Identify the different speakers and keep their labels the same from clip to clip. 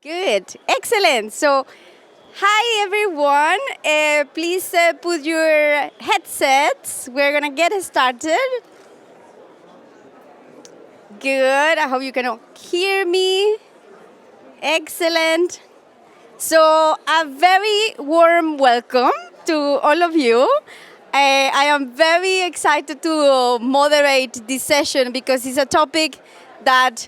Speaker 1: Good, excellent. So, hi everyone. Please put your headsets. We're gonna get started. Good. I hope you can all hear me. Excellent. So, a very warm welcome to all of you. I am very excited to moderate this session because it's a topic that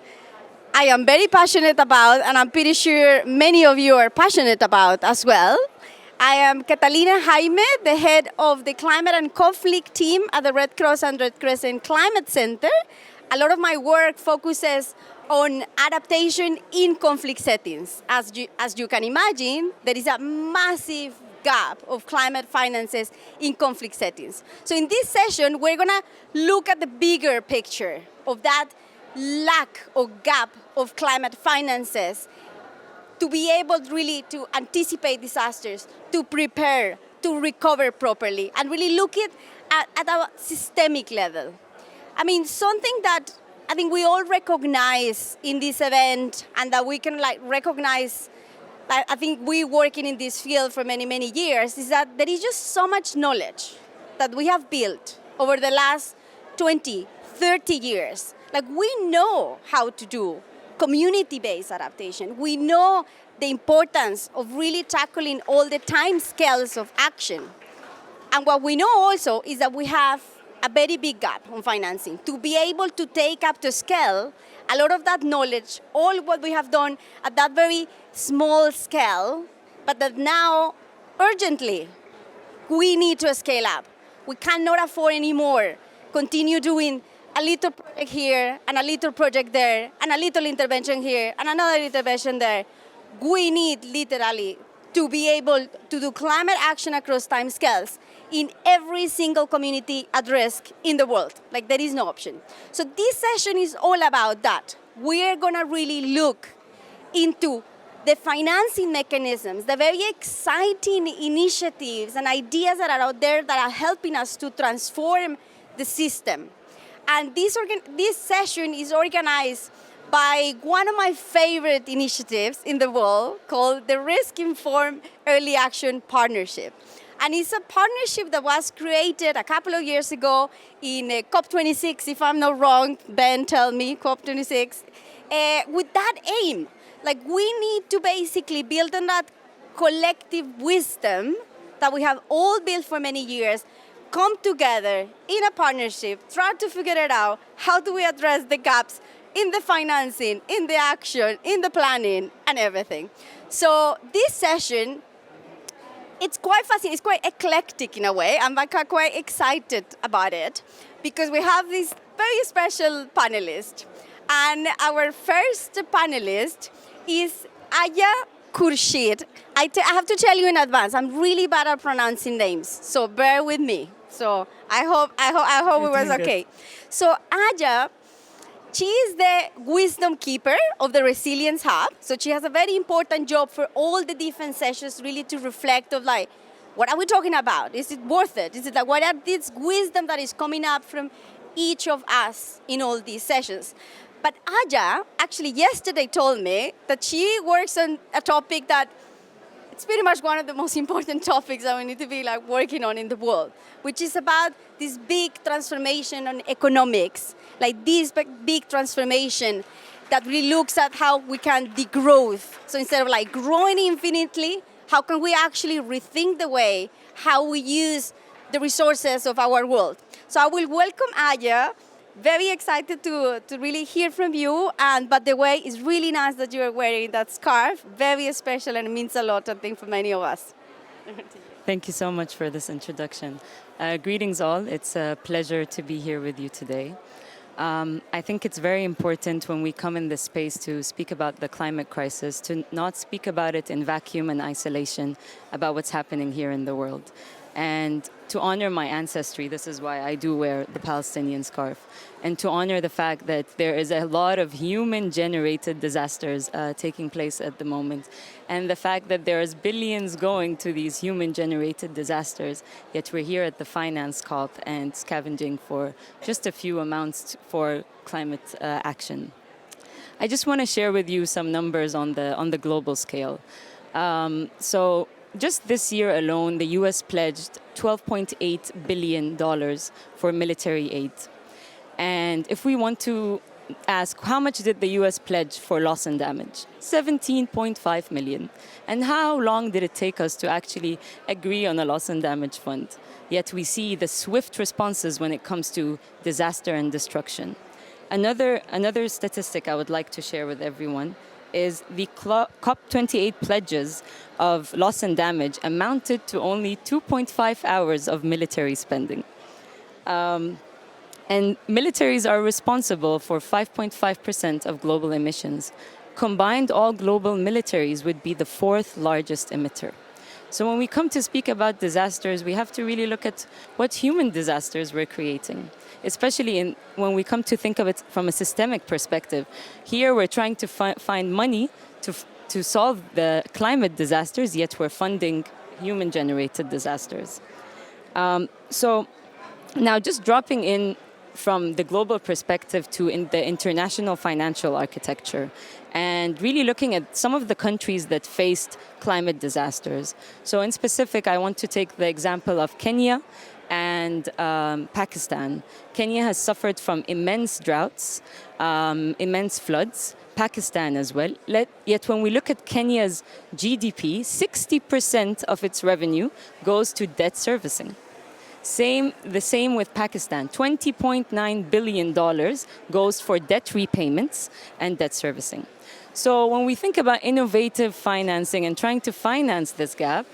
Speaker 1: I am very passionate about, and I'm pretty sure many of you are passionate about as well. I am Catalina Jaime, the head of the Climate and Conflict team at the Red Cross and Red Crescent Climate Center. A lot of my work focuses on adaptation in conflict settings. As you can imagine, there is a massive gap of climate finances in conflict settings. So in this session, we're gonna look at the bigger picture of that lack or gap of climate finances to be able really to anticipate disasters, to prepare, to recover properly, and really look at a systemic level. I mean, something that I think we all recognize in this event and that we can recognize that I think we working in this field for many, many years is that there is just so much knowledge that we have built over the last 20, 30 years. Like we know how to do community-based adaptation. We know the importance of really tackling all the time scales of action. And what we know also is that we have a very big gap on financing. To be able to take up to scale a lot of that knowledge, all what we have done at that very small scale, but that now urgently we need to scale up. We cannot afford anymore continue doing a little project here and a little project there and a little intervention here and another intervention there. We need literally to be able to do climate action across time scales in every single community at risk in the world. Like there is no option. So this session is all about that. We're gonna really look into the financing mechanisms, the very exciting initiatives and ideas that are out there that are helping us to transform the system. And this session is organized by one of my favorite initiatives in the world called the Risk Informed Early Action Partnership. And it's a partnership that was created a couple of years ago in COP26, if I'm not wrong, Ben, tell me, COP26, with that aim. Like we need to basically build on that collective wisdom that we have all built for many years, come together in a partnership, try to figure it out, how do we address the gaps in the financing, in the action, in the planning, and everything. So this session, it's quite fascinating, it's quite eclectic in a way. I'm quite excited about it because we have this very special panelist. And our first panelist is Aya Khurshid. I have to tell you in advance, I'm really bad at pronouncing names, so bear with me. So I hope it was okay. So Aya, she is the wisdom keeper of the Resilience Hub. So she has a very important job for all the different sessions really to reflect of like, what are we talking about? Is it worth it? Is it like, what are this wisdom that is coming up from each of us in all these sessions? But Aja actually yesterday told me that she works on a topic that it's pretty much one of the most important topics that we need to be like working on in the world, which is about this big transformation on economics, like this big transformation that really looks at how we can degrowth. So instead of like growing infinitely, how can we actually rethink the way how we use the resources of our world? So I will welcome Aya. Very excited to really hear from you. And by the way, it's really nice that you're wearing that scarf. Very special and it means a lot, I think, for many of us.
Speaker 2: Thank you so much for this introduction. Greetings all. It's a pleasure to be here with you today. I think it's very important when we come in this space to speak about the climate crisis, to not speak about it in vacuum and isolation about what's happening here in the world. And to honor my ancestry, this is why I do wear the Palestinian scarf, and to honor the fact that there is a lot of human-generated disasters taking place at the moment, and the fact that there is billions going to these human-generated disasters, yet we're here at the Finance COP and scavenging for just a few amounts for climate action. I just want to share with you some numbers on the global scale. So just this year alone, the U.S. pledged $12.8 billion for military aid. And if we want to ask how much did the US pledge for loss and damage? 17.5 million. And how long did it take us to actually agree on a loss and damage fund? Yet we see the swift responses when it comes to disaster and destruction. Another statistic I would like to share with everyone is the COP28 pledges of loss and damage amounted to only 2.5 hours of military spending. And militaries are responsible for 5.5% of global emissions. Combined, all global militaries would be the fourth largest emitter. So when we come to speak about disasters, we have to really look at what human disasters we're creating, especially when we come to think of it from a systemic perspective. Here we're trying to find money to solve the climate disasters, yet we're funding human-generated disasters. So now just dropping in from the global perspective to the international financial architecture and really looking at some of the countries that faced climate disasters. So in specific, I want to take the example of Kenya and Pakistan. Kenya has suffered from immense droughts, immense floods, Pakistan as well. Yet when we look at Kenya's GDP, 60% of its revenue goes to debt servicing. The same with Pakistan. $20.9 billion goes for debt repayments and debt servicing. So when we think about innovative financing and trying to finance this gap,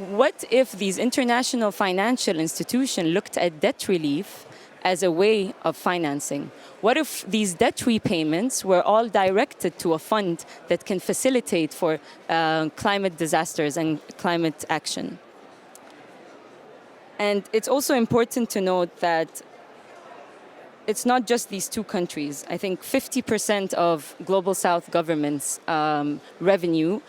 Speaker 2: what if these international financial institutions looked at debt relief as a way of financing? What if these debt repayments were all directed to a fund that can facilitate for climate disasters and climate action? And it's also important to note that it's not just these two countries. I think 50% of Global South governments' revenue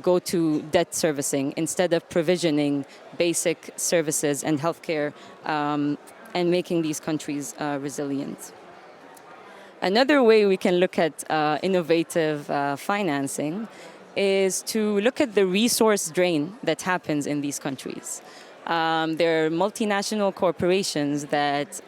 Speaker 2: go to debt servicing instead of provisioning basic services and healthcare and making these countries resilient. Another way we can look at innovative financing is to look at the resource drain that happens in these countries. There are multinational corporations that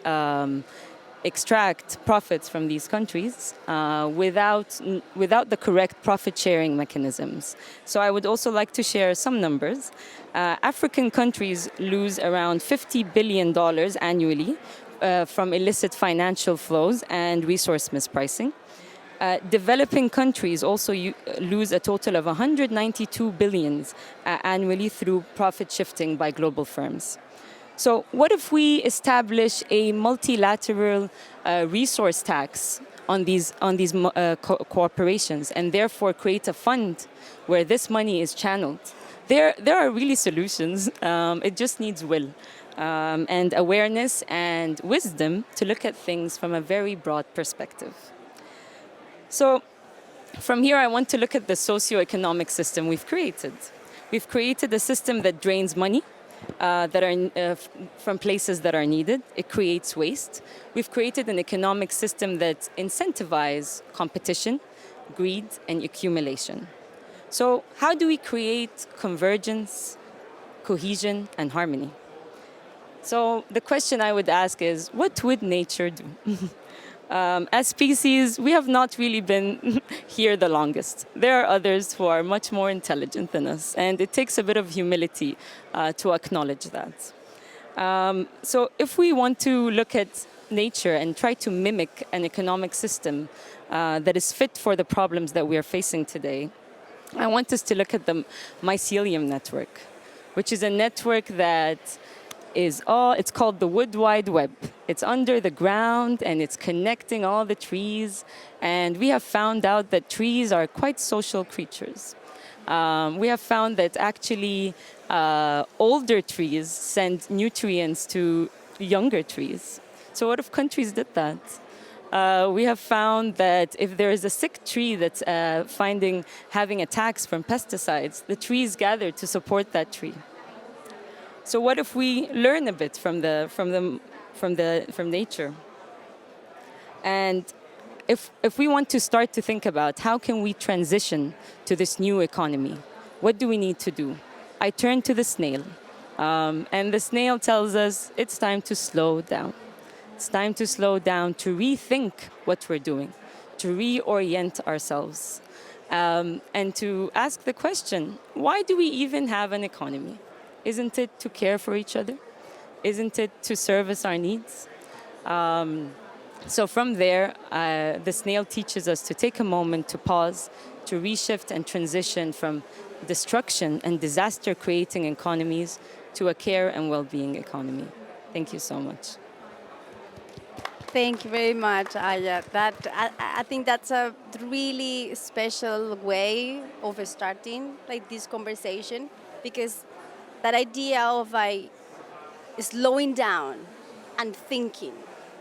Speaker 2: extract profits from these countries without the correct profit-sharing mechanisms. So I would also like to share some numbers. African countries lose around $50 billion annually from illicit financial flows and resource mispricing. Developing countries also lose a total of 192 billion annually through profit shifting by global firms. So what if we establish a multilateral resource tax on these corporations and therefore create a fund where this money is channeled? There are really solutions. It just needs will and awareness and wisdom to look at things from a very broad perspective. So from here, I want to look at the socioeconomic system we've created. We've created a system that drains money from places that are needed. It creates waste. We've created an economic system that incentivizes competition, greed, and accumulation. So how do we create convergence, cohesion, and harmony? So the question I would ask is, what would nature do? As species, we have not really been here the longest. There are others who are much more intelligent than us, and it takes a bit of humility to acknowledge that. So if we want to look at nature and try to mimic an economic system that is fit for the problems that we are facing today, I want us to look at the mycelium network, which is a network that it's called the Wood Wide Web. It's under the ground and it's connecting all the trees. And we have found out that trees are quite social creatures. We have found that actually older trees send nutrients to younger trees. So what if countries did that? We have found that if there is a sick tree that's having attacks from pesticides, the trees gather to support that tree. So what if we learn a bit from nature? And if we want to start to think about how can we transition to this new economy, what do we need to do? I turn to the snail, and the snail tells us it's time to slow down. It's time to slow down, to rethink what we're doing, to reorient ourselves, and to ask the question, why do we even have an economy? Isn't it to care for each other? Isn't it to service our needs? So from there, the snail teaches us to take a moment to pause, to reshift and transition from destruction and disaster creating economies to a care and well-being economy. Thank you so much.
Speaker 1: Thank you very much, Aya. I think that's a really special way of starting like this conversation, because that idea of like slowing down and thinking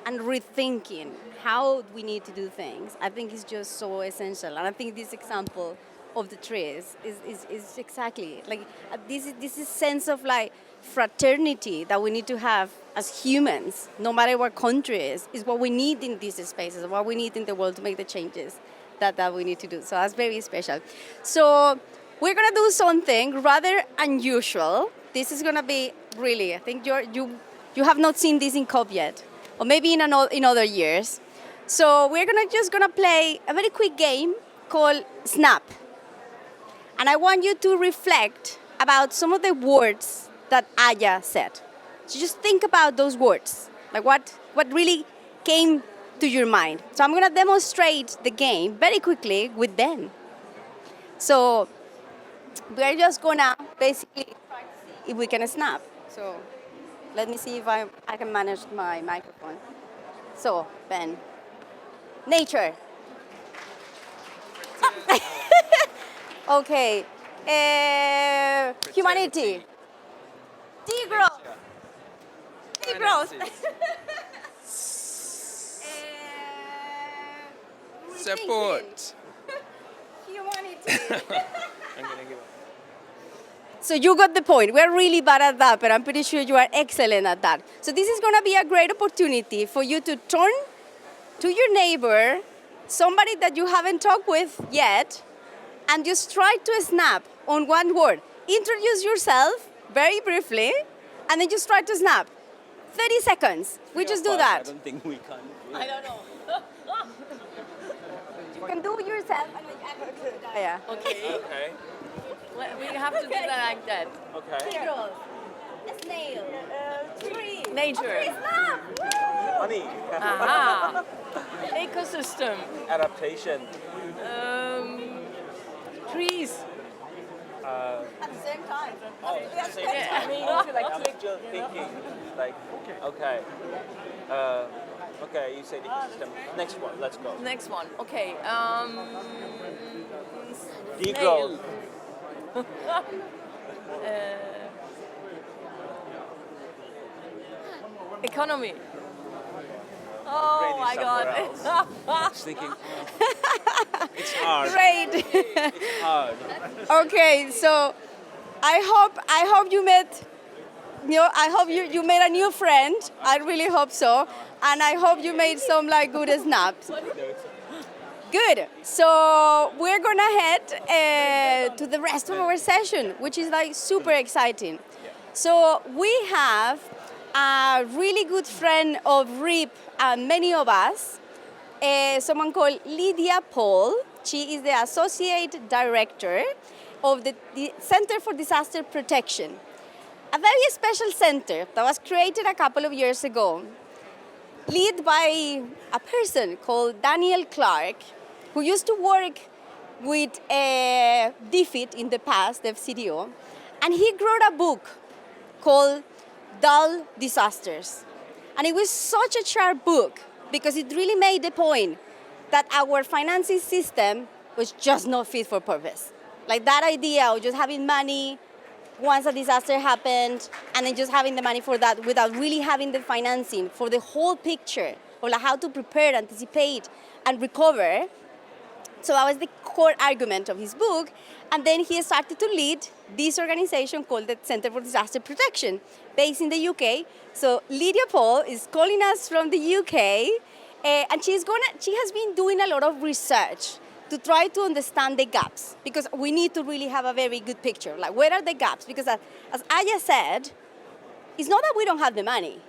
Speaker 1: and rethinking how we need to do things, I think is just so essential. And I think this example of the trees is exactly like this is sense of like fraternity that we need to have as humans, no matter what country is what we need in these spaces, what we need in the world to make the changes that we need to do. So that's very special. So we're gonna do something rather unusual. This is gonna be really, I think you have not seen this in COP yet, or maybe in other years. So we're just gonna play a very quick game called Snap. And I want you to reflect about some of the words that Aya said. So just think about those words, like what really came to your mind. So I'm gonna demonstrate the game very quickly with Ben. So we're just gonna basically try to see if we can snap. So let me see if I can manage my microphone. So Ben, nature. Okay. Humanity. Degrowth. Degrowth.
Speaker 3: Support.
Speaker 1: Humanity.
Speaker 3: I'm gonna give up.
Speaker 1: So you got the point. We're really bad at that, but I'm pretty sure you are excellent at that. So this is going to be a great opportunity for you to turn to your neighbor, somebody that you haven't talked with yet, and just try to snap on one word. Introduce yourself very briefly, and then just try to snap. 30 seconds. We just do that.
Speaker 3: I don't think we can.
Speaker 1: I don't know. You can do it yourself. Yeah.
Speaker 4: Okay.
Speaker 3: Okay.
Speaker 4: We have to do that like that.
Speaker 3: Okay.
Speaker 1: Girls. A snail. Tree.
Speaker 4: Nature.
Speaker 1: Okay, snap.
Speaker 3: Money.
Speaker 4: Aha. Ecosystem.
Speaker 3: Adaptation.
Speaker 4: Trees.
Speaker 1: At the same time.
Speaker 3: Oh, same
Speaker 4: Yeah, I
Speaker 3: time.
Speaker 4: mean,
Speaker 3: I'm still thinking. Like, okay. Okay, you say the ecosystem. Next one, let's go.
Speaker 4: Next one. Okay.
Speaker 3: Degrowth.
Speaker 4: Economy. Oh
Speaker 3: Brain is
Speaker 4: my
Speaker 3: somewhere
Speaker 4: God.
Speaker 3: I was thinking. It's hard.
Speaker 1: Great.
Speaker 3: It's hard.
Speaker 1: Okay, so I hope you met. I hope you made a new friend. I really hope so, and I hope you made some like good snaps. Good. So we're gonna head to the rest of our session, which is like super exciting. So we have a really good friend of RIP and many of us, someone called Lydia Paul. She is the Associate Director of the Center for Disaster Protection, a very special center that was created a couple of years ago, led by a person called Daniel Clark, who used to work with DFID in the past, the FCDO, and he wrote a book called Dull Disasters. And it was such a sharp book because it really made the point that our financing system was just not fit for purpose. Like that idea of just having money once a disaster happened and then just having the money for that without really having the financing for the whole picture of like how to prepare, anticipate, and recover. So that was the core argument of his book. And then he started to lead this organization called the Center for Disaster Protection, based in the UK. So Lydia Paul is calling us from the UK, And she has been doing a lot of research to try to understand the gaps, because we need to really have a very good picture. Like, where are the gaps? Because as Aya said, it's not that we don't have the money.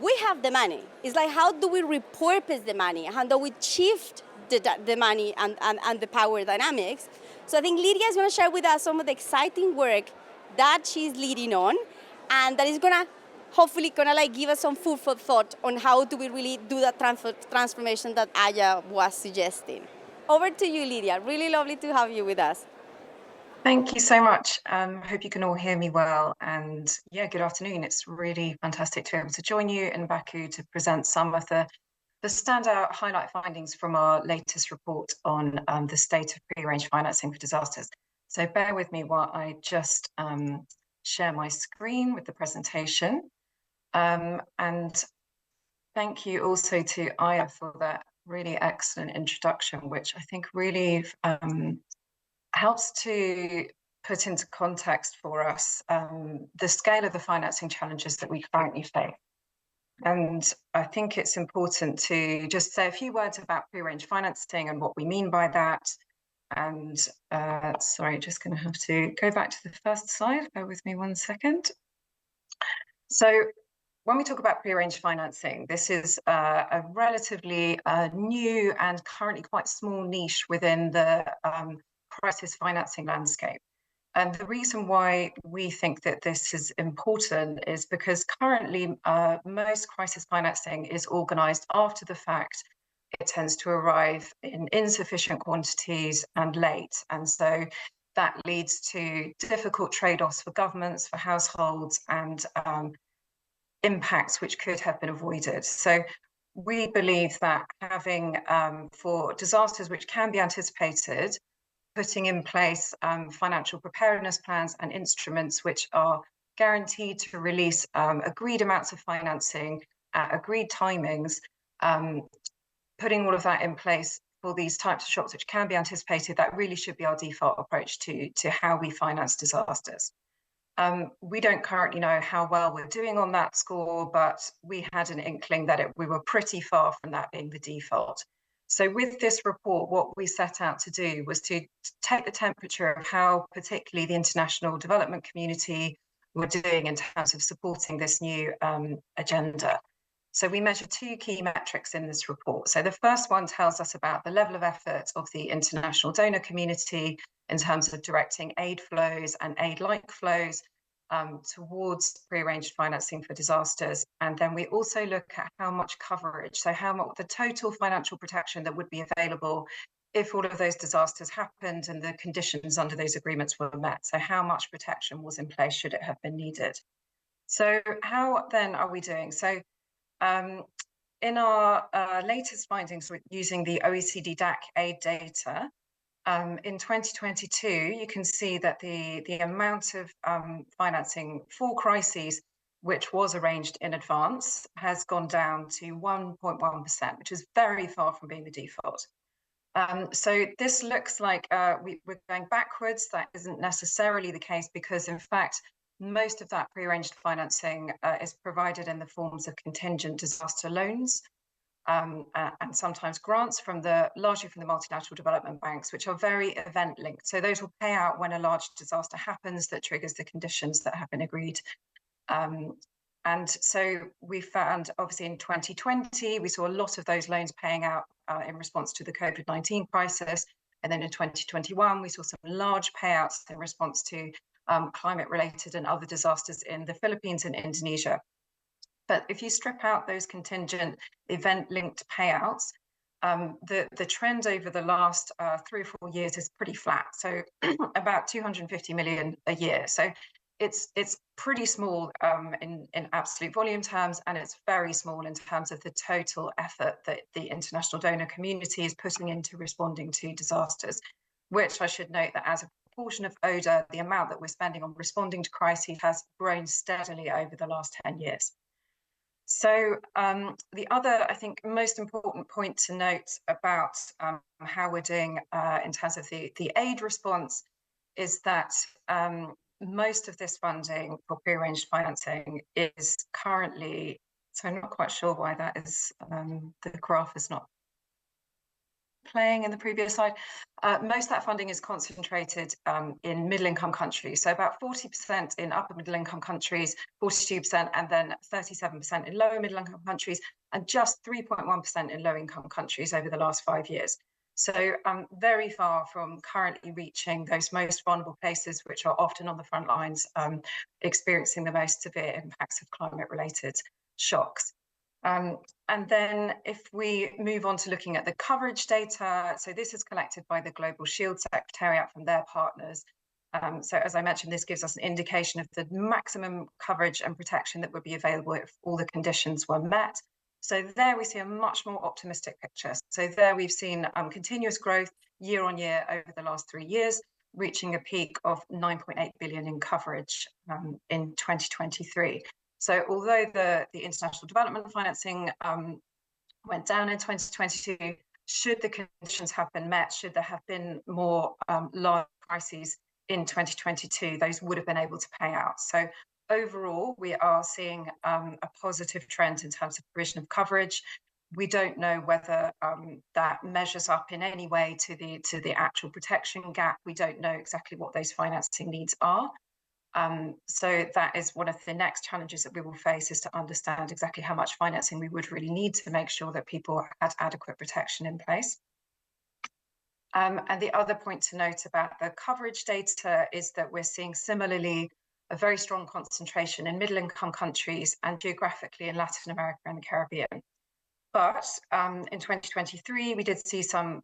Speaker 1: We have the money. It's like, how do we repurpose the money? How do we shift the money and the power dynamics? So I think Lydia is going to share with us some of the exciting work that she's leading on, and that is going to hopefully like give us some food for thought on how do we really do that transformation that Aya was suggesting. Over to you, Lydia. Really lovely to have you with us.
Speaker 5: Thank you so much. Hope you can all hear me well. And yeah, good afternoon. It's really fantastic to be able to join you in Baku to present some of the standout highlight findings from our latest report on the state of pre-arranged financing for disasters. So bear with me while I just share my screen with the presentation. And thank you also to Aya for that really excellent introduction, which I think really helps to put into context for us the scale of the financing challenges that we currently face. And I think it's important to just say a few words about pre-arranged financing and what we mean by that. And sorry, just going to have to go back to the first slide. Bear with me 1 second. So when we talk about pre-arranged financing, this is a relatively new and currently quite small niche within the crisis financing landscape. And the reason why we think that this is important is because currently most crisis financing is organized after the fact. It tends to arrive in insufficient quantities and late. And so that leads to difficult trade-offs for governments, for households, and impacts which could have been avoided. So we believe that having, for disasters which can be anticipated, putting in place financial preparedness plans and instruments which are guaranteed to release agreed amounts of financing at agreed timings, putting all of that in place for these types of shocks which can be anticipated, that really should be our default approach to how we finance disasters. We don't currently know how well we're doing on that score, but we had an inkling that we were pretty far from that being the default. So with this report, what we set out to do was to take the temperature of how particularly the international development community were doing in terms of supporting this new agenda. So we measured two key metrics in this report. So the first one tells us about the level of effort of the international donor community in terms of directing aid flows and aid-like flows towards pre-arranged financing for disasters. And then we also look at how much coverage, so how much the total financial protection that would be available if all of those disasters happened and the conditions under those agreements were met. So how much protection was in place should it have been needed. So how then are we doing? So in our latest findings using the OECD DAC aid data, in 2022, you can see that the amount of financing for crises which was arranged in advance has gone down to 1.1%, which is very far from being the default. So this looks like we're going backwards. That isn't necessarily the case because, in fact, most of that pre-arranged financing is provided in the forms of contingent disaster loans. And sometimes grants largely from the multilateral development banks, which are very event linked. So those will pay out when a large disaster happens that triggers the conditions that have been agreed. And so we found, obviously in 2020, we saw a lot of those loans paying out in response to the COVID-19 crisis. And then in 2021, we saw some large payouts in response to climate-related and other disasters in the Philippines and Indonesia. But if you strip out those contingent event-linked payouts, the trend over the last 3 or 4 years is pretty flat. So about 250 million a year. So it's pretty small in absolute volume terms, and it's very small in terms of the total effort that the international donor community is putting into responding to disasters, which I should note that as a proportion of ODA, the amount that we're spending on responding to crises has grown steadily over the last 10 years. So the other, I think, most important point to note about how we're doing in terms of the aid response is that most of this funding for pre-arranged financing is currently So I'm not quite sure why that is, the graph is not playing in the previous slide. Most of that funding is concentrated in middle-income countries. So about 40% in upper middle-income countries, 42%, and then 37% in lower middle-income countries, and just 3.1% in low-income countries over the last 5 years. So very far from currently reaching those most vulnerable places, which are often on the front lines, experiencing the most severe impacts of climate-related shocks. And then if we move on to looking at the coverage data, so this is collected by the Global Shield Secretariat from their partners. So as I mentioned, this gives us an indication of the maximum coverage and protection that would be available if all the conditions were met. So there we see a much more optimistic picture. So there we've seen continuous growth year on year over the last 3 years, reaching a peak of 9.8 billion in coverage in 2023. So although the international development financing went down in 2022, should the conditions have been met, should there have been more large crises in 2022, those would have been able to pay out. So overall, we are seeing a positive trend in terms of provision of coverage. We don't know whether that measures up in any way to the actual protection gap. We don't know exactly what those financing needs are. So that is one of the next challenges that we will face, is to understand exactly how much financing we would really need to make sure that people had adequate protection in place. And the other point to note about the coverage data is that we're seeing similarly a very strong concentration in middle-income countries and geographically in Latin America and the Caribbean. But in 2023, we did see some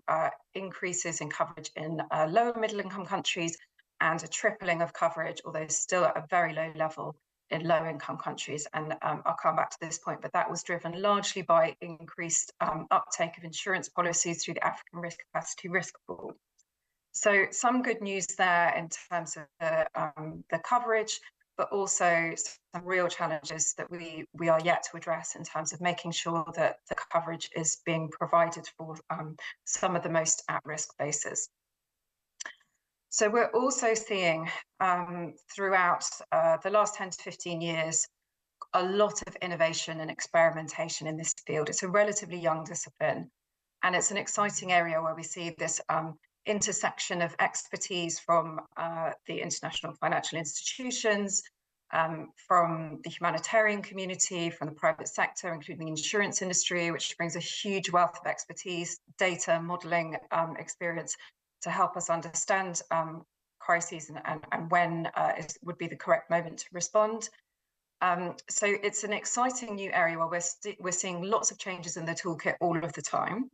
Speaker 5: increases in coverage in lower middle-income countries, and a tripling of coverage, although still at a very low level, in low-income countries. And I'll come back to this point, but that was driven largely by increased uptake of insurance policies through the African Risk Capacity Risk Pool. So some good news there in terms of the coverage, but also some real challenges that we are yet to address in terms of making sure that the coverage is being provided for some of the most at-risk bases. So we're also seeing throughout the last 10 to 15 years, a lot of innovation and experimentation in this field. It's a relatively young discipline, and it's an exciting area where we see this intersection of expertise from the international financial institutions, from the humanitarian community, from the private sector, including the insurance industry, which brings a huge wealth of expertise, data, modeling experience, to help us understand crises and when would be the correct moment to respond. So it's an exciting new area where we're seeing lots of changes in the toolkit all of the time.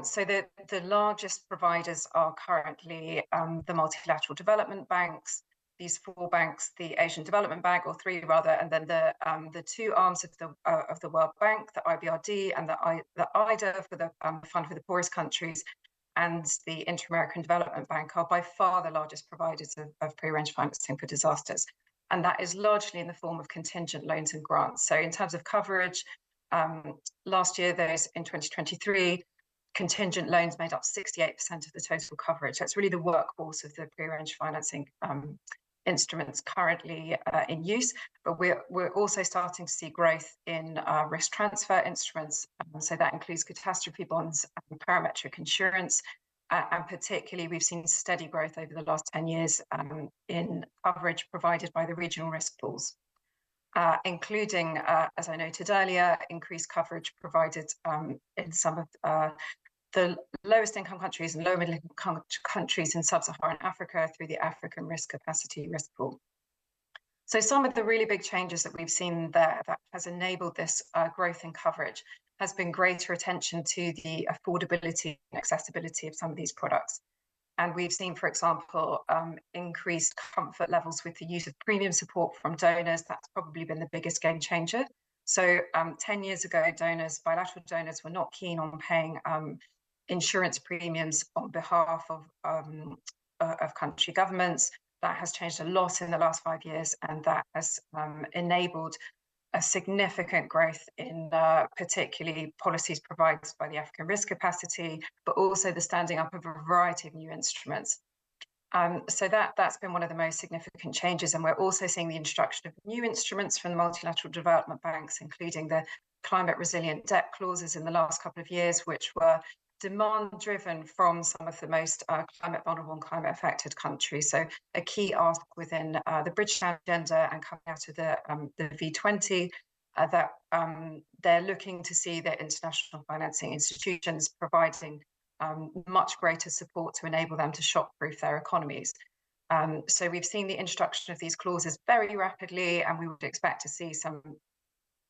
Speaker 5: So the largest providers are currently the multilateral development banks, these 4 banks, the Asian Development Bank, or 3 rather, and then the 2 arms of the World Bank, the IBRD and the IDA for the Fund for the Poorest Countries, and the Inter-American Development Bank are by far the largest providers of pre-arranged financing for disasters. And that is largely in the form of contingent loans and grants. So in terms of coverage, last year, those in 2023, contingent loans made up 68% of the total coverage. That's really the workhorse of the pre-arranged financing instruments currently in use. But we're also starting to see growth in risk transfer instruments. So that includes catastrophe bonds and parametric insurance. And particularly, we've seen steady growth over the last 10 years in coverage provided by the regional risk pools, including, as I noted earlier, increased coverage provided in some of the lowest income countries and low middle income countries in sub-Saharan Africa through the African Risk Capacity Risk Pool. So some of the really big changes that we've seen there that has enabled this growth in coverage has been greater attention to the affordability and accessibility of some of these products. And we've seen, for example, increased comfort levels with the use of premium support from donors. That's probably been the biggest game changer. So 10 years ago, bilateral donors were not keen on paying insurance premiums on behalf of country governments. That has changed a lot in the last 5 years, and that has enabled a significant growth in particularly policies provided by the African Risk Capacity, but also the standing up of a variety of new instruments. So that's been one of the most significant changes. And we're also seeing the introduction of new instruments from the multilateral development banks, including the climate resilient debt clauses in the last couple of years, which were demand driven from some of the most climate vulnerable and climate affected countries. So a key ask within the Bridgetown agenda and coming out of the V20 that they're looking to see their international financing institutions providing much greater support to enable them to shock-proof their economies. So we've seen the introduction of these clauses very rapidly, and we would expect to see some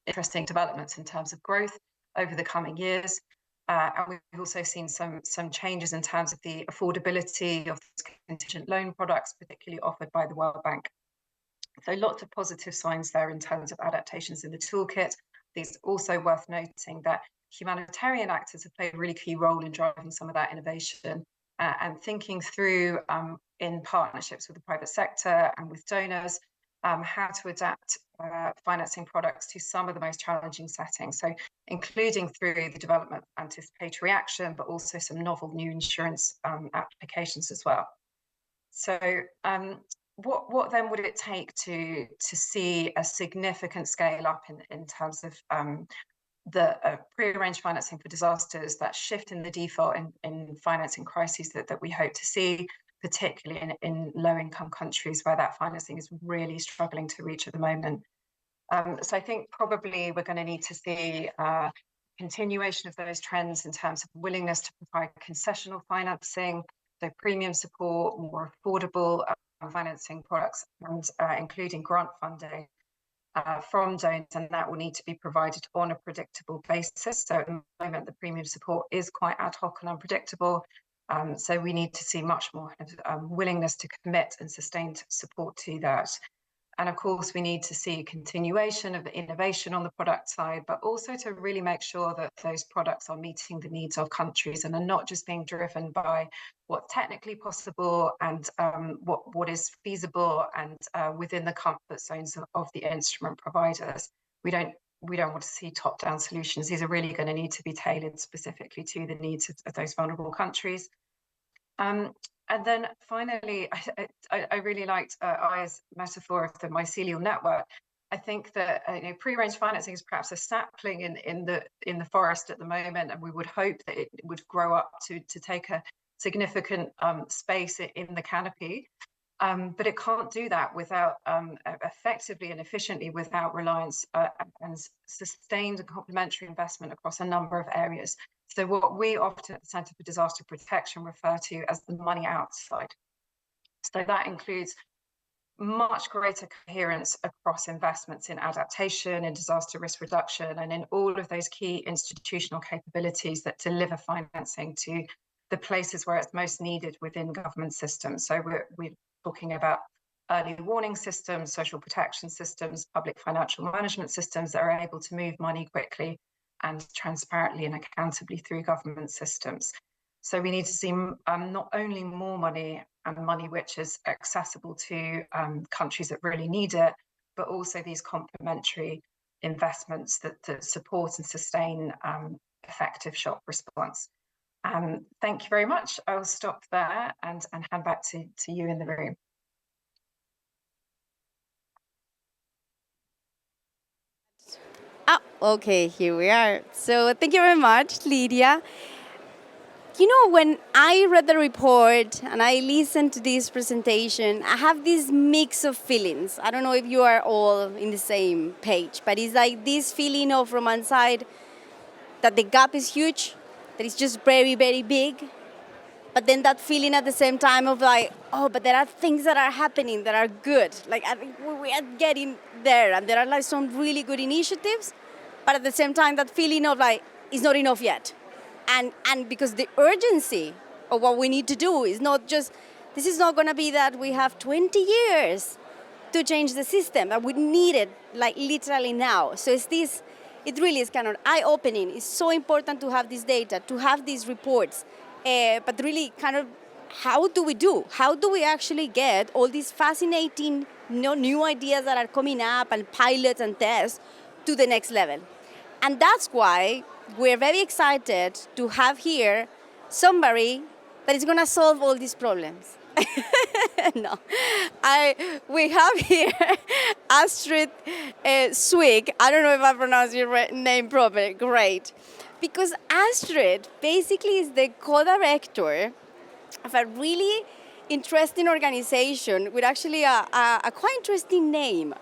Speaker 5: interesting developments in terms of growth over the coming years. And we've also seen some changes in terms of the affordability of contingent loan products, particularly offered by the World Bank. So lots of positive signs there in terms of adaptations in the toolkit. It's also worth noting that humanitarian actors have played a really key role in driving some of that innovation and thinking through in partnerships with the private sector and with donors how to adapt financing products to some of the most challenging settings. So including through the development of anticipatory action, but also some novel new insurance applications as well. So what then would it take to see a significant scale up in terms of the pre-arranged financing for disasters, that shift in the default in financing crises that we hope to see, particularly in low-income countries where that financing is really struggling to reach at the moment? So I think probably we're going to need to see continuation of those trends in terms of willingness to provide concessional financing, so premium support, more affordable financing products, and including grant funding from donors, and that will need to be provided on a predictable basis. So at the moment, the premium support is quite ad hoc and unpredictable. So we need to see much more willingness to commit and sustained support to that. And of course, we need to see continuation of the innovation on the product side, but also to really make sure that those products are meeting the needs of countries and are not just being driven by what's technically possible and what is feasible and within the comfort zones of the instrument providers. We don't want to see top-down solutions. These are really going to need to be tailored specifically to the needs of those vulnerable countries. And then finally, I really liked Aya's metaphor of the mycelial network. I think that pre-arranged financing is perhaps a sapling in the forest at the moment, and we would hope that it would grow up to take a significant space in the canopy. But it can't do that without effectively and efficiently without reliance and sustained and complementary investment across a number of areas. So what we often at the Centre for Disaster Protection refer to as the money outside. So that includes much greater coherence across investments in adaptation, in disaster risk reduction, and in all of those key institutional capabilities that deliver financing to the places where it's most needed within government systems. So we're talking about early warning systems, social protection systems, public financial management systems that are able to move money quickly and transparently and accountably through government systems. So we need to see not only more money and money which is accessible to countries that really need it, but also these complementary investments that support and sustain effective shock response. Thank you very much. I will stop there and hand back to you in the room.
Speaker 1: Okay, here we are. So thank you very much, Lydia. You know, when I read the report and I listened to this presentation, I have this mix of feelings. I don't know if you are all in the same page, but it's like this feeling of, from one side, that the gap is huge, that it's just very, very big. But then that feeling at the same time of like, oh, but there are things that are happening that are good. Like, I think we are getting there, and there are like some really good initiatives. But at the same time, that feeling of like, it's not enough yet. And because the urgency of what we need to do is not just, this is not going to be that we have 20 years to change the system, but we need it like literally now. So it's this, it really is kind of eye-opening. It's so important to have this data, to have these reports, but really kind of, how do we do? How do we actually get all these fascinating new ideas that are coming up and pilots and tests to the next level? And that's why we're very excited to have here somebody that is going to solve all these problems. No, we have here Astrid Swig. I don't know if I pronounced your name properly. Great, because Astrid basically is the co-director of a really interesting organization with actually a quite interesting name.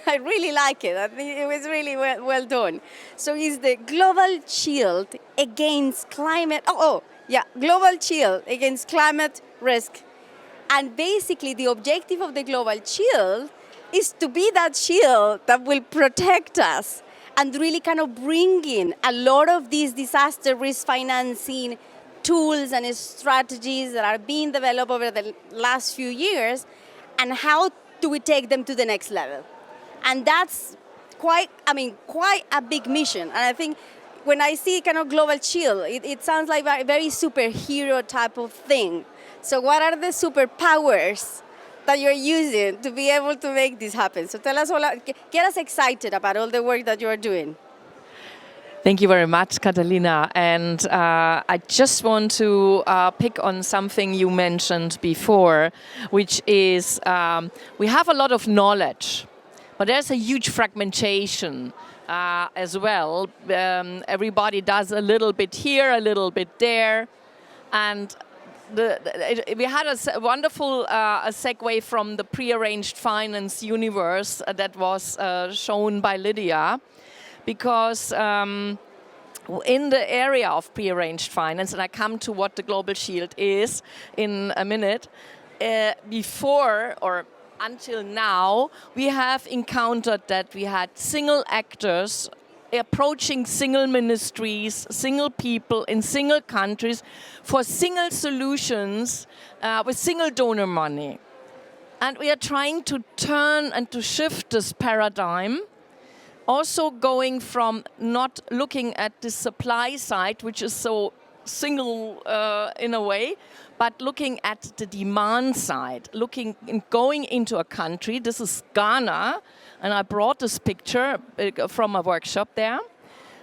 Speaker 1: I really like it. I think it was really well done. So it's the Global Shield Against Climate. Global Shield Against Climate Risk. And basically, the objective of the Global Shield is to be that shield that will protect us and really kind of bring in a lot of these disaster risk financing tools and strategies that are being developed over the last few years, and how do we take them to the next level? And that's quite a big mission. And I think when I see kind of Global Shield, it sounds like a very superhero type of thing. So what are the superpowers that you're using to be able to make this happen? So tell us get us excited about all the work that you're doing.
Speaker 6: Thank you very much, Catalina. And I just want to pick on something you mentioned before, which is we have a lot of knowledge, but there's a huge fragmentation as well. Everybody does a little bit here, a little bit there. And we had a wonderful segue from the prearranged finance universe that was shown by Lydia, because in the area of prearranged finance, and I come to what the Global Shield is in a minute, before or until now, we have encountered that we had single actors approaching single ministries, single people in single countries for single solutions with single donor money. And we are trying to turn and to shift this paradigm, also going from not looking at the supply side, which is so single in a way, but looking at the demand side, going into a country. This is Ghana. And I brought this picture from a workshop there.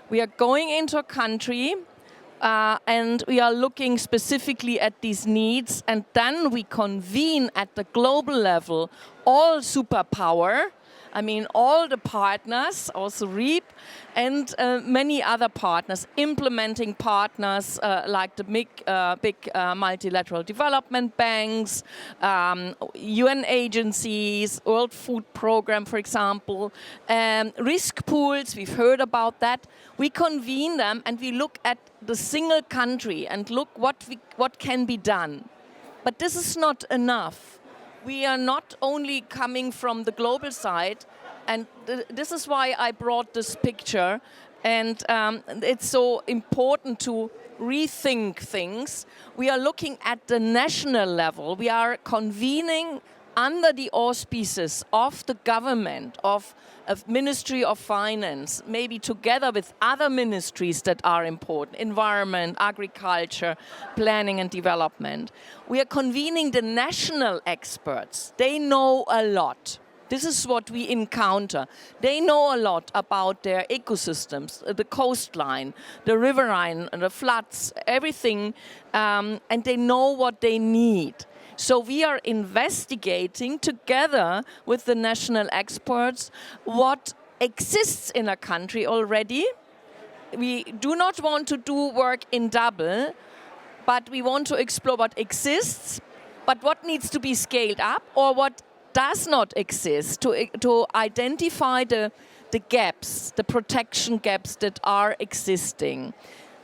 Speaker 6: We are going into a country and we are looking specifically at these needs, and then we convene at the global level all superpower. I mean, all the partners, also REAP, and many other partners, implementing partners like the big multilateral development banks, UN agencies, World Food Program, for example, risk pools, we've heard about that. We convene them and we look at the single country and look what can be done. But this is not enough. We are not only coming from the global side, and this is why I brought this picture, and it's so important to rethink things. We are looking at the national level. We are convening under the auspices of the government, of Ministry of Finance, maybe together with other ministries that are important, environment, agriculture, planning and development. We are convening the national experts. They know a lot. This is what we encounter. They know a lot about their ecosystems, the coastline, the riverine, the floods, everything, and they know what they need. So we are investigating together with the national experts what exists in a country already. We do not want to do work in double, but we want to explore what exists, but what needs to be scaled up or what does not exist, to identify the gaps, the protection gaps that are existing,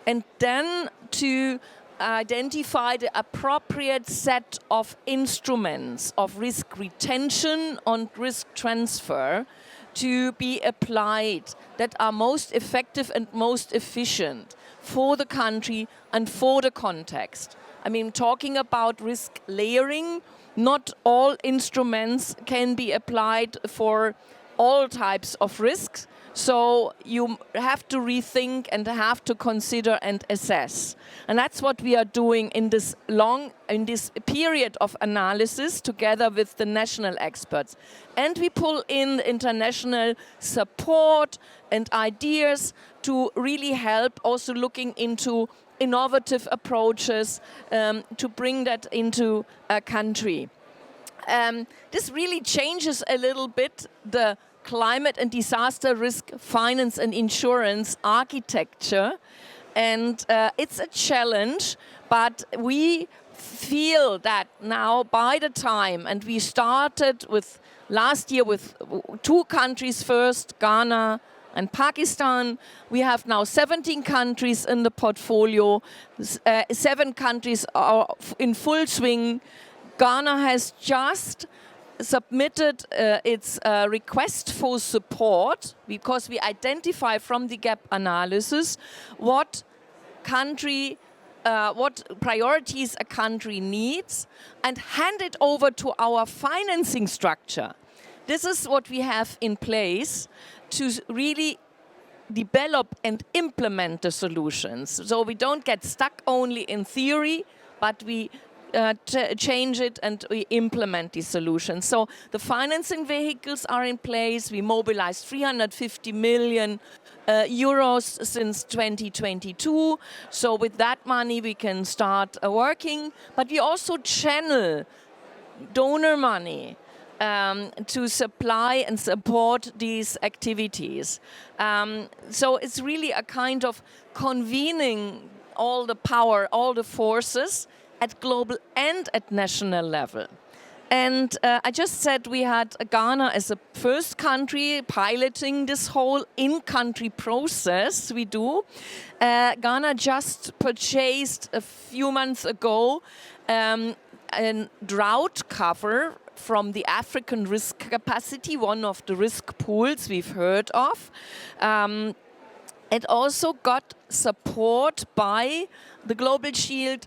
Speaker 6: and then to identify the appropriate set of instruments of risk retention and risk transfer to be applied that are most effective and most efficient for the country and for the context. I mean, talking about risk layering, not all instruments can be applied for all types of risks. So you have to rethink and have to consider and assess. And that's what we are doing in this period of analysis together with the national experts. And we pull in international support and ideas to really help, also looking into innovative approaches to bring that into a country. This really changes a little bit the climate and disaster risk finance and insurance architecture. And it's a challenge, but we feel that now by the time, and we started with last year with 2 countries first, Ghana and Pakistan. We have now 17 countries in the portfolio. 7 countries are in full swing. Ghana has just submitted its request for support because we identify from the gap analysis what priorities a country needs and hand it over to our financing structure. This is what we have in place to really develop and implement the solutions. So we don't get stuck only in theory, but we change it and we implement these solutions. So the financing vehicles are in place. We mobilized 350 million euros since 2022. So with that money we can start working. But we also channel donor money to supply and support these activities. So it's really a kind of convening all the power, all the forces at global and at national level. And I just said we had Ghana as a first country piloting this whole in-country process we do. Ghana just purchased a few months ago a drought cover from the African Risk Capacity, one of the risk pools we've heard of. It also got support by the Global Shield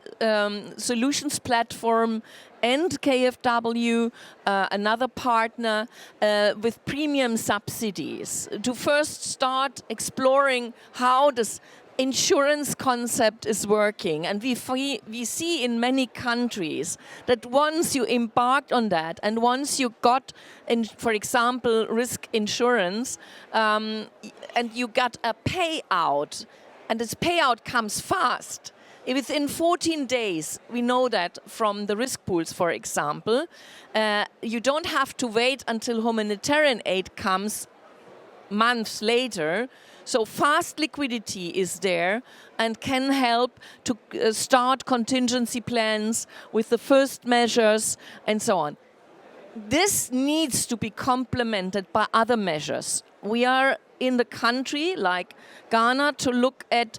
Speaker 6: Solutions Platform and KfW, another partner, with premium subsidies to first start exploring how this insurance concept is working. And we see in many countries that once you embarked on that and once you got, for example, risk insurance, and you got a payout, and this payout comes fast. Within 14 days, we know that from the risk pools, for example, you don't have to wait until humanitarian aid comes months later. So fast liquidity is there and can help to start contingency plans with the first measures and so on. This needs to be complemented by other measures. We are in the country, like Ghana, to look at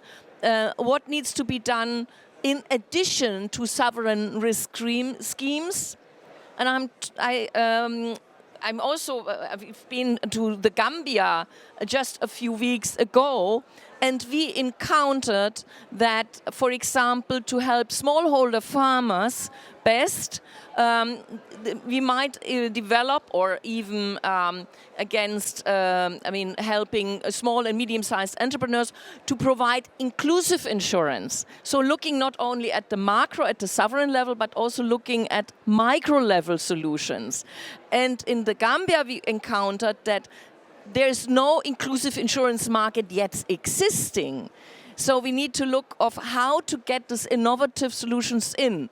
Speaker 6: what needs to be done in addition to sovereign risk schemes. And I'm also, I've been to the Gambia just a few weeks ago, and we encountered that, for example, to help smallholder farmers best, we might develop or even helping small and medium-sized entrepreneurs to provide inclusive insurance. So looking not only at the macro, at the sovereign level, but also looking at micro-level solutions. And in the Gambia, we encountered that there's no inclusive insurance market yet existing. So we need to look of how to get these innovative solutions in.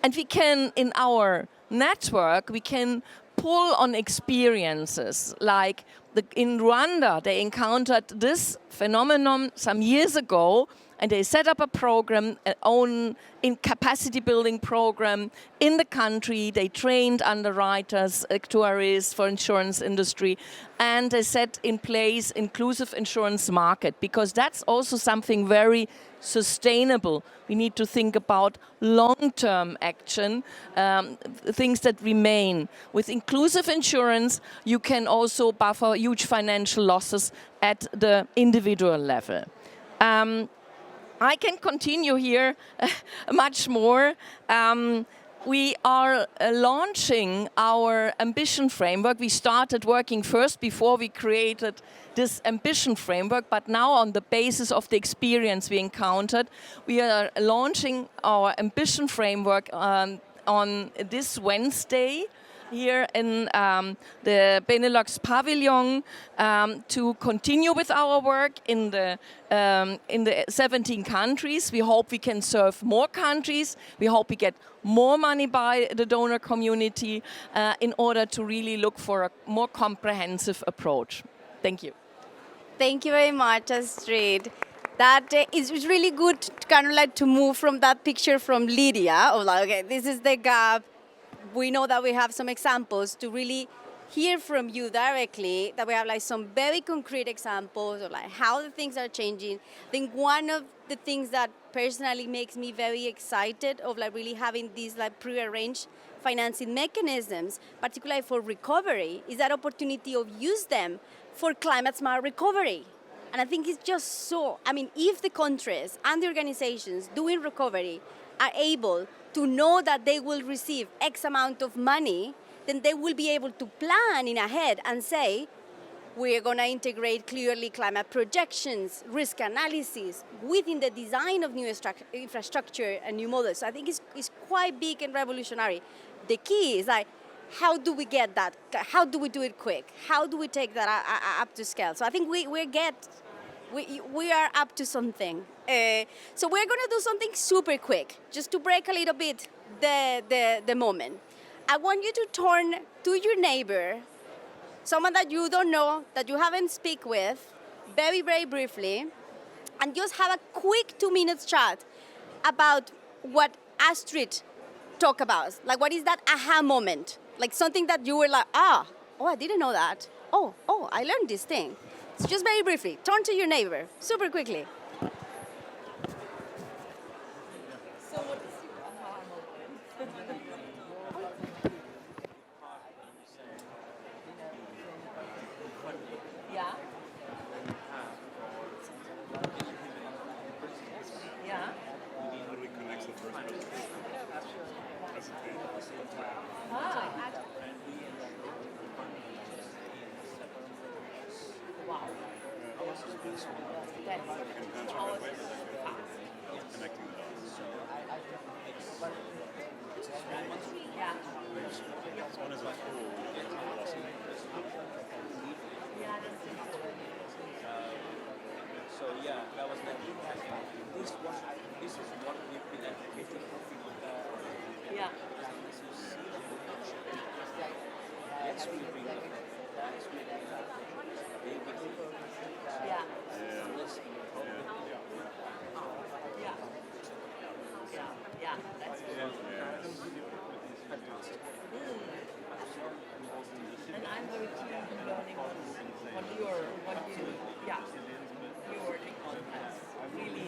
Speaker 6: And we can, in our network, we can pull on experiences. Like in Rwanda, they encountered this phenomenon some years ago, and they set up a program, own capacity building program in the country. They trained underwriters, actuaries for insurance industry, and they set in place inclusive insurance market, because that's also something very sustainable. We need to think about long-term action, things that remain. With inclusive insurance, you can also buffer huge financial losses at the individual level. I can continue here much more. We are launching our ambition framework. We started working first before we created this ambition framework, but now on the basis of the experience we encountered, we are launching our ambition framework on this Wednesday. here in the Benelux pavilion to continue with our work in the 17 countries. We hope we can serve more countries. We hope we get more money by the donor community in order to really look for a more comprehensive approach. Thank you.
Speaker 1: Thank you very much, Astrid. That is really good, kind of like to move from that picture from Lydia of like, okay, this is the gap. We know that we have some examples to really hear from you directly, that we have like some very concrete examples of like how the things are changing. I think one of the things that personally makes me very excited of like really having these like pre-arranged financing mechanisms, particularly for recovery, is that opportunity of use them for climate smart recovery. And I think it's just so, I mean, if the countries and the organizations doing recovery are able to know that they will receive X amount of money, then they will be able to plan in ahead and say, we're going to integrate clearly climate projections, risk analysis within the design of new infrastructure and new models. So I think it's quite big and revolutionary. The key is like, how do we get that? How do we do it quick? How do we take that up to scale? So I think we are up to something. So we're going to do something super quick, just to break a little bit the moment. I want you to turn to your neighbor, someone that you don't know, that you haven't speak with, very, very briefly, and just have a quick 2 minutes chat about what Astrid talked about. Like, what is that aha moment? Like something that you were like, oh, I didn't know that. Oh, I learned this thing. So just very briefly, turn to your neighbor, super quickly.
Speaker 4: So what is your aha moment? Yeah. Yeah. Ah. Wow.
Speaker 3: So yeah, that was the impact. This is what we've been advocating for.
Speaker 4: Yeah.
Speaker 3: Let's really bring it. Let's really bring it.
Speaker 4: Yeah.
Speaker 3: Let's
Speaker 4: Yeah. That's good. And I'm very keen on learning what you're working on. That's really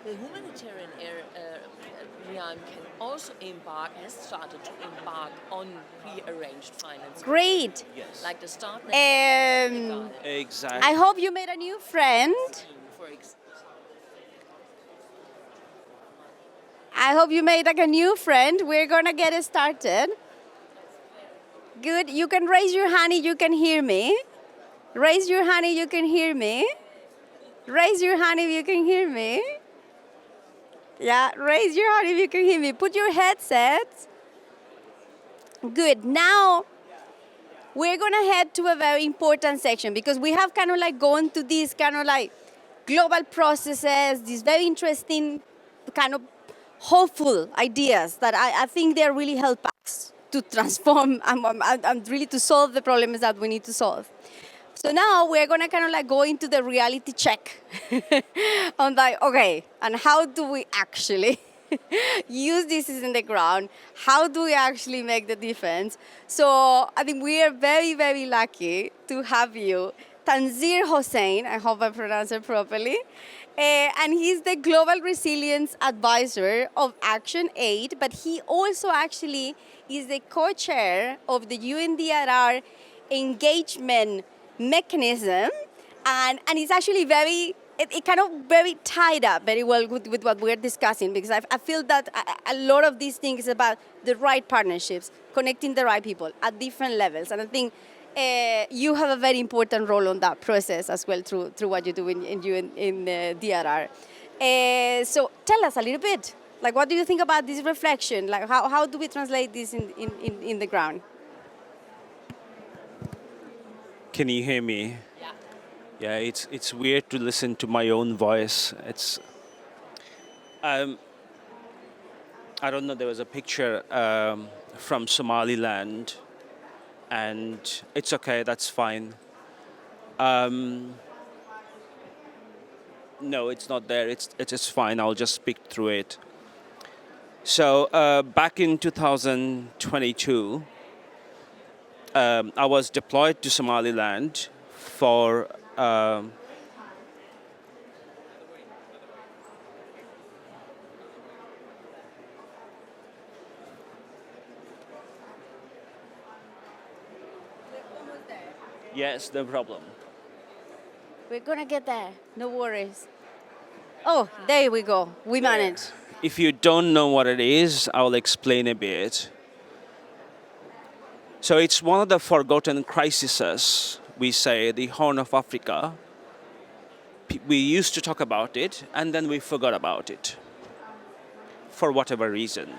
Speaker 7: The humanitarian realm can also has started to embark on pre-arranged finance.
Speaker 1: Great.
Speaker 7: Like the start
Speaker 3: Exactly.
Speaker 1: I hope you made a new friend. I hope you made like a new friend. We're gonna get it started. Good. You can raise your hand if you can hear me. Raise your hand if you can hear me. Raise your hand if you can hear me. Yeah, raise your hand if you can hear me. Put your headsets. Good. Now, we're going to head to a very important section because we have kind of like gone to these kind of like global processes, these very interesting kind of hopeful ideas that I think they really help us to transform and really to solve the problems that we need to solve. So now we're going to kind of like go into the reality check on like, okay, and how do we actually use this in the ground? How do we actually make the difference? So I think we are very, very lucky to have you, Tanzir Hossain, I hope I pronounced it properly, and he's the Global Resilience Advisor of Action Aid, but he also actually is the co-chair of the UNDRR engagement mechanism, and it's actually very it kind of very tied up very well with what we're discussing, because I feel that a lot of these things is about the right partnerships, connecting the right people at different levels. And I think you have a very important role on that process as well through what you do in DRR. So tell us a little bit, like, what do you think about this reflection? Like, how do we translate this in the ground?
Speaker 3: Can you hear me? Yeah, it's weird to listen to my own voice. It's I don't know. There was a picture from Somaliland, and it's okay. That's fine. No, it's not there. It's fine. I'll just speak through it. So back in 2022, I was deployed to Somaliland for. Yes, no problem.
Speaker 1: We're gonna get there. No worries. Oh, there we go. We managed.
Speaker 3: If you don't know what it is, I'll explain a bit. So it's one of the forgotten crises, we say, the Horn of Africa. We used to talk about it, and then we forgot about it, for whatever reason.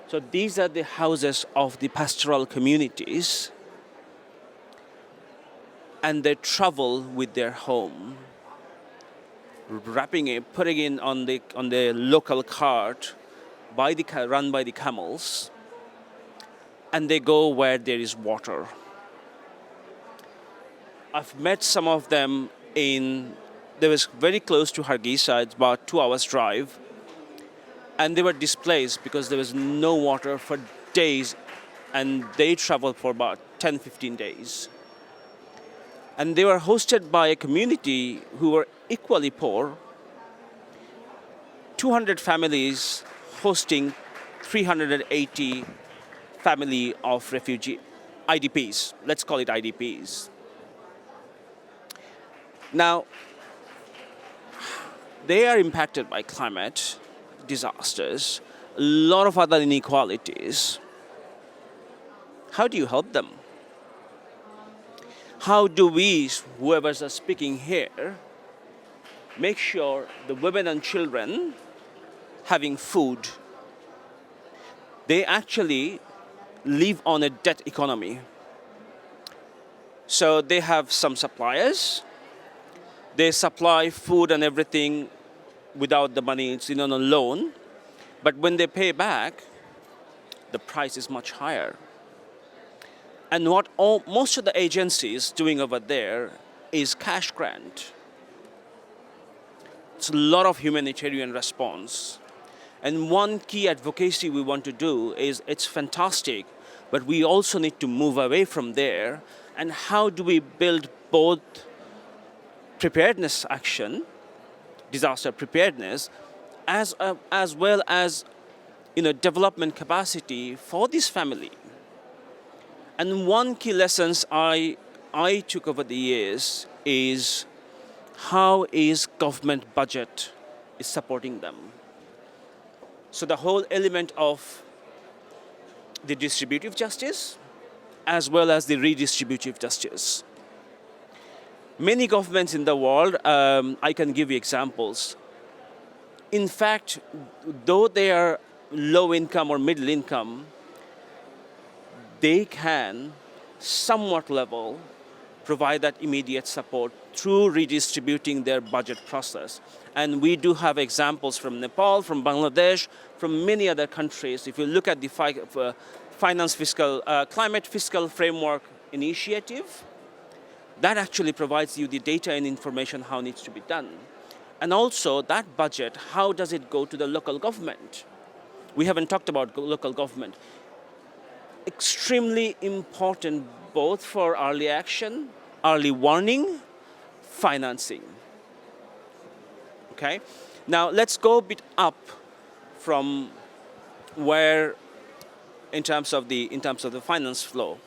Speaker 3: So these are the houses of the pastoral communities, and they travel with their home, wrapping it, putting it on the local cart, run by the camels, and they go where there is water. I've met some of them they was very close to Hargeisa, it's about 2 hours drive, and they were displaced because there was no water for days, and they traveled for about 10-15 days. And they were hosted by a community who were equally poor, 200 families hosting 380 family of refugee IDPs. Let's call it IDPs. Now, they are impacted by climate disasters, a lot of other inequalities. How do you help them? How do we, whoever's speaking here, make sure the women and children having food? They actually live on a debt economy. So they have some suppliers. They supply food and everything without the money. It's on a loan. But when they pay back, the price is much higher. And what most of the agencies doing over there is cash grant. It's a lot of humanitarian response. And one key advocacy we want to do is, it's fantastic, but we also need to move away from there. And how do we build both preparedness action, disaster preparedness, as well as development capacity for this family? And one key lessons I took over the years is how is government budget is supporting them. So the whole element of the distributive justice as well as the redistributive justice. Many governments in the world, I can give you examples. In fact, though they are low income or middle income, they can somewhat level provide that immediate support through redistributing their budget process. And we do have examples from Nepal, from Bangladesh, from many other countries. If you look at the Climate Fiscal Framework Initiative, that actually provides you the data and information how it needs to be done. And also that budget, how does it go to the local government? We haven't talked about local government. Extremely important both for early action, early warning, financing. Okay? Now let's go a bit up from where in terms of the finance flow.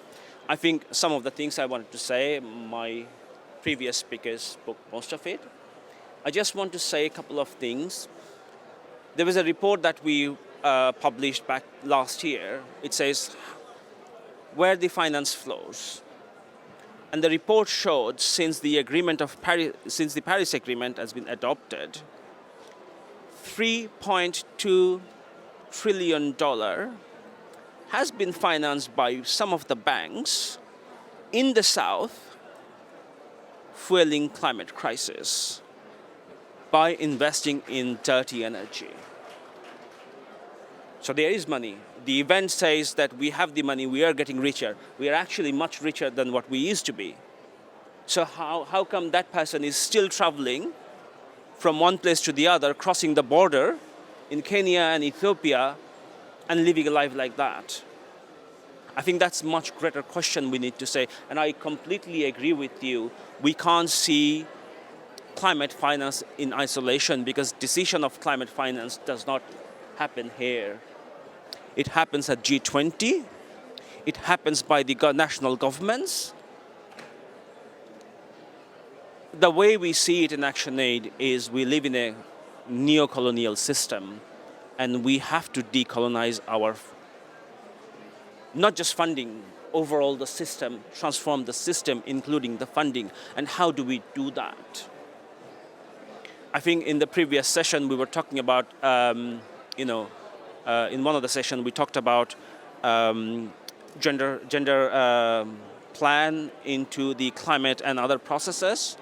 Speaker 3: I think some of the things I wanted to say, my previous speakers spoke most of it. I just want to say a couple of things. There was a report that we published back last year. It says where the finance flows. And the report showed since the Paris Agreement has been adopted, $3.2 trillion has been financed by some of the banks in the South fueling climate crisis by investing in dirty energy. So there is money. The event says that we have the money, we are getting richer. We are actually much richer than what we used to be. So how come that person is still traveling from one place to the other, crossing the border in Kenya and Ethiopia and living a life like that? I think that's a much greater question we need to say. And I completely agree with you. We can't see climate finance in isolation because decision of climate finance does not happen here. It happens at G20. It happens by the national governments. The way we see it in ActionAid is we live in a neo-colonial system and we have to decolonize our, not just funding, overall the system, transform the system, including the funding. And how do we do that? I think in the previous session we were talking about, in one of the sessions we talked about gender plan into the climate and other processes.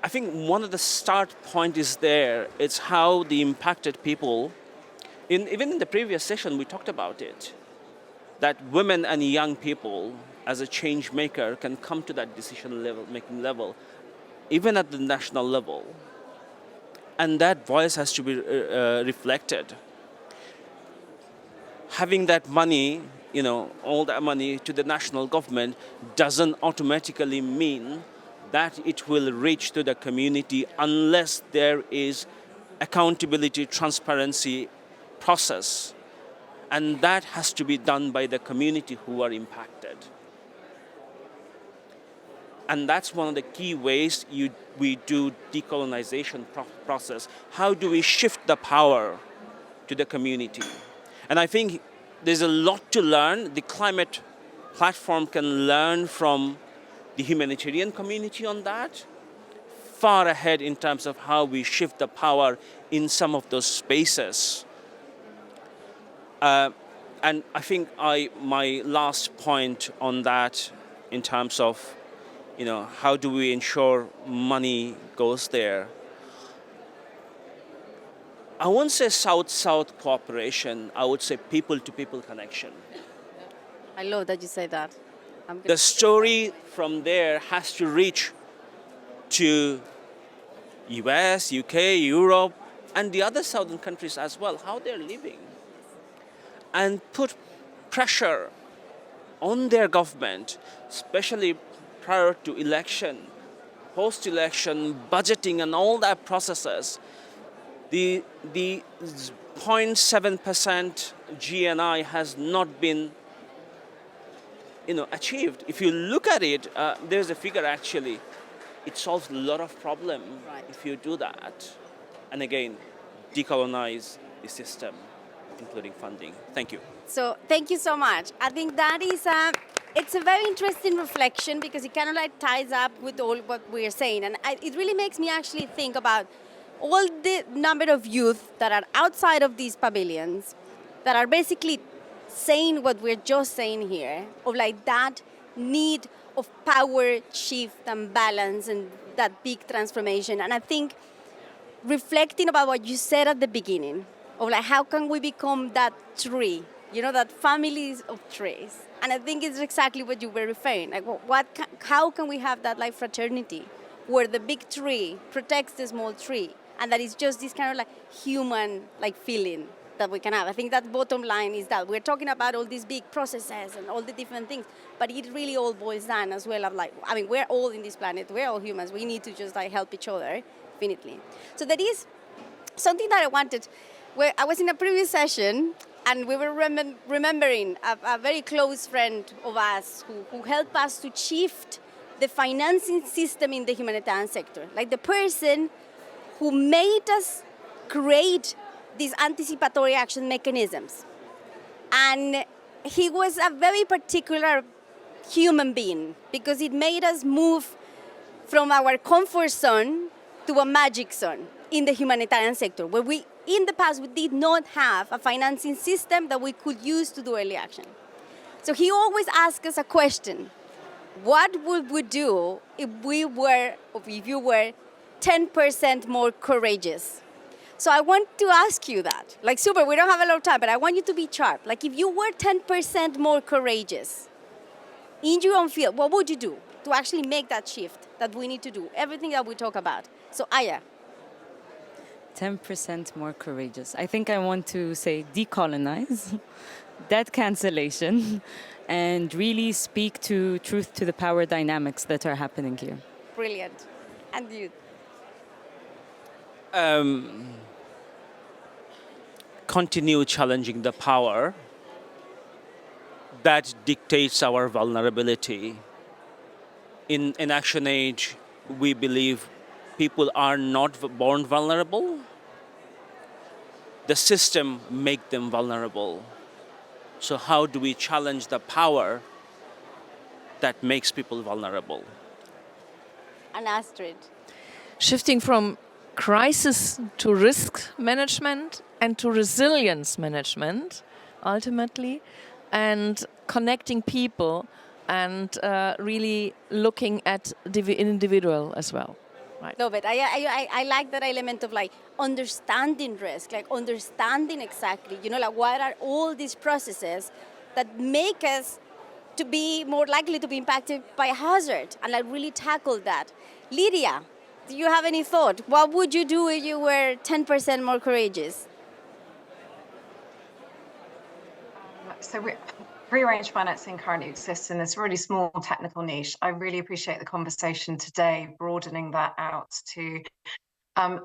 Speaker 3: I think one of the start point is there. It's how the impacted people, even in the previous session we talked about it, that women and young people as a change maker can come to that decision level, making level, even at the national level. And that voice has to be reflected. Having that money, all that money to the national government doesn't automatically mean that it will reach to the community unless there is accountability, transparency process. And that has to be done by the community who are impacted. And that's one of the key ways we do decolonization process. How do we shift the power to the community? And I think there's a lot to learn. The climate platform can learn from the humanitarian community on that, far ahead in terms of how we shift the power in some of those spaces. And I think my last point on that in terms of how do we ensure money goes there? I won't say South-South cooperation, I would say people-to-people connection.
Speaker 1: I love that you say that.
Speaker 3: The story from there has to reach to US, UK, Europe, and the other southern countries as well, how they're living. And put pressure on their government, especially prior to election, post-election, budgeting and all that processes. The 0.7% GNI has not been achieved. If you look at it, there's a figure actually. It solves a lot of problem if you do that. And again, decolonize the system, including funding. Thank you.
Speaker 1: So thank you so much. I think that is it's a very interesting reflection because it kind of ties up with all what we're saying. And it really makes me actually think about all the number of youth that are outside of these pavilions that are basically saying what we're just saying here, of that need of power shift and balance and that big transformation. And I think reflecting about what you said at the beginning, of how can we become that tree, that families of trees. And I think it's exactly what you were referring. How can we have that fraternity where the big tree protects the small tree, and that is just this kind of human feeling that we can have. I think that bottom line is that we're talking about all these big processes and all the different things, but it really all boils down as well of we're all in this planet, we're all humans, we need to just help each other, infinitely. So that is something that I wanted, where I was in a previous session and we were remembering a very close friend of us who helped us to shift the financing system in the humanitarian sector. The person who made us create these anticipatory action mechanisms. And he was a very particular human being because it made us move from our comfort zone to a magic zone in the humanitarian sector, where we, in the past, we did not have a financing system that we could use to do early action. So he always asked us a question: what would we do if you were 10% more courageous? So I want to ask you that. Like, super, we don't have a lot of time, but I want you to be sharp. Like, if you were 10% more courageous in your own field, what would you do to actually make that shift that we need to do? Everything that we talk about. So, Aya.
Speaker 2: 10% more courageous. I think I want to say decolonize, debt cancellation, and really speak to truth to the power dynamics that are happening here.
Speaker 1: Brilliant. And you?
Speaker 3: Continue challenging the power that dictates our vulnerability. In Action Age, we believe people are not born vulnerable. The system make them vulnerable. So how do we challenge the power that makes people vulnerable?
Speaker 1: And Astrid.
Speaker 6: Shifting from crisis to risk management and to resilience management, ultimately, and connecting people and really looking at the individual as well. Right.
Speaker 1: Love it. I like that element of like understanding risk, like understanding exactly, like what are all these processes that make us to be more likely to be impacted by a hazard, and like really tackle that. Lydia, do you have any thought? What would you do if you were 10% more courageous?
Speaker 5: So prearranged financing currently exists in this really small technical niche. I really appreciate the conversation today, broadening that out to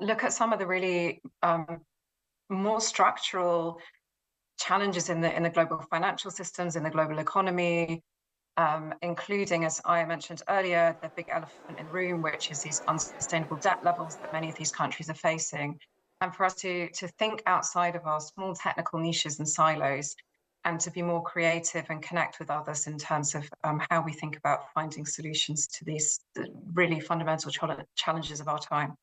Speaker 5: look at some of the really more structural challenges in the global financial systems, in the global economy, including, as I mentioned earlier, the big elephant in the room, which is these unsustainable debt levels that many of these countries are facing. And for us to think outside of our small technical niches and silos, and to be more creative and connect with others in terms of how we think about finding solutions to these really fundamental challenges of our time.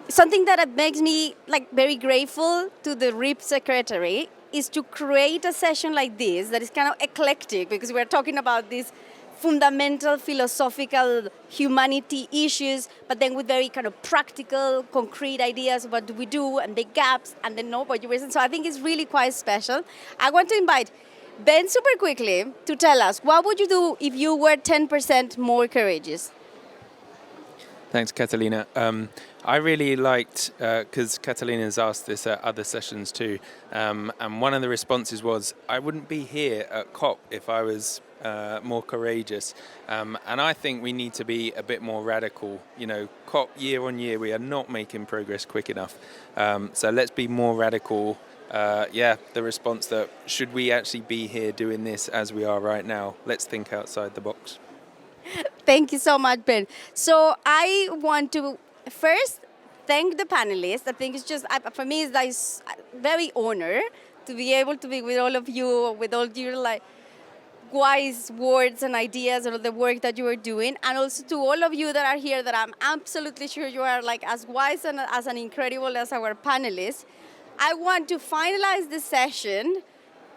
Speaker 1: Something that makes me like very grateful to the RIP secretary is to create a session like this that is kind of eclectic, because we're talking about these fundamental philosophical humanity issues, but then with very kind of practical, concrete ideas. What do we do, and the gaps, and then know what you reason. So I think it's really quite special. I want to invite Ben super quickly to tell us, what would you do if you were 10% more courageous?
Speaker 8: Thanks, Catalina. I really liked, because Catalina's asked this at other sessions too, and one of the responses was, I wouldn't be here at COP if I was more courageous. And I think we need to be a bit more radical. COP year on year, we are not making progress quick enough. So let's be more radical. The response that, should we actually be here doing this as we are right now? Let's think outside the box.
Speaker 1: Thank you so much, Ben. So I want to first thank the panelists. I think it's just, for me, it's like very honor to be able to be with all of you, with all your like wise words and ideas and all the work that you are doing, and also to all of you that are here that I'm absolutely sure you are like as wise and as an incredible as our panelists. I want to finalize the session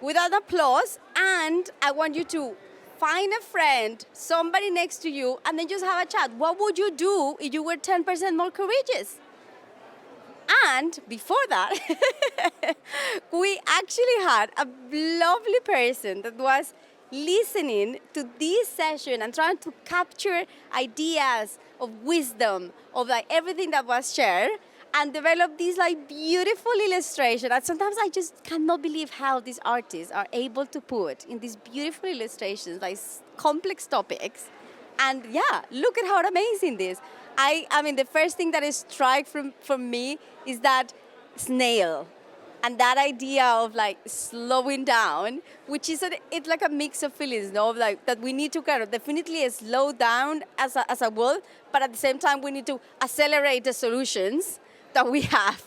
Speaker 1: with an applause, and I want you to find a friend, somebody next to you, and then just have a chat. What would you do if you were 10% more courageous? And before that, we actually had a lovely person that was listening to this session and trying to capture ideas of wisdom, of like everything that was shared, and develop these like beautiful illustration. And sometimes I just cannot believe how these artists are able to put in these beautiful illustrations like complex topics. And yeah, look at how amazing this. I mean, the first thing that is struck from me is that snail. And that idea of like slowing down, which is it's like a mix of feelings, no? Like that we need to kind of definitely slow down as a world, but at the same time we need to accelerate the solutions that we have.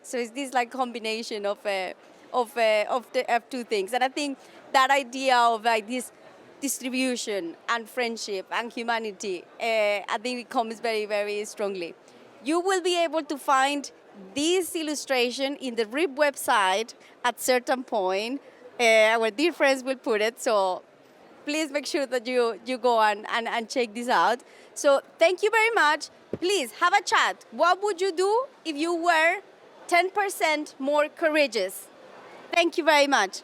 Speaker 1: So it's this like combination of two things, and I think that idea of like this distribution and friendship and humanity, I think it comes very, very strongly. You will be able to find this illustration in the RIP website at certain point. Our dear friends will put it, so please make sure that you go and check this out. So thank you very much. Please have a chat. What would you do if you were 10% more courageous? Thank you very much.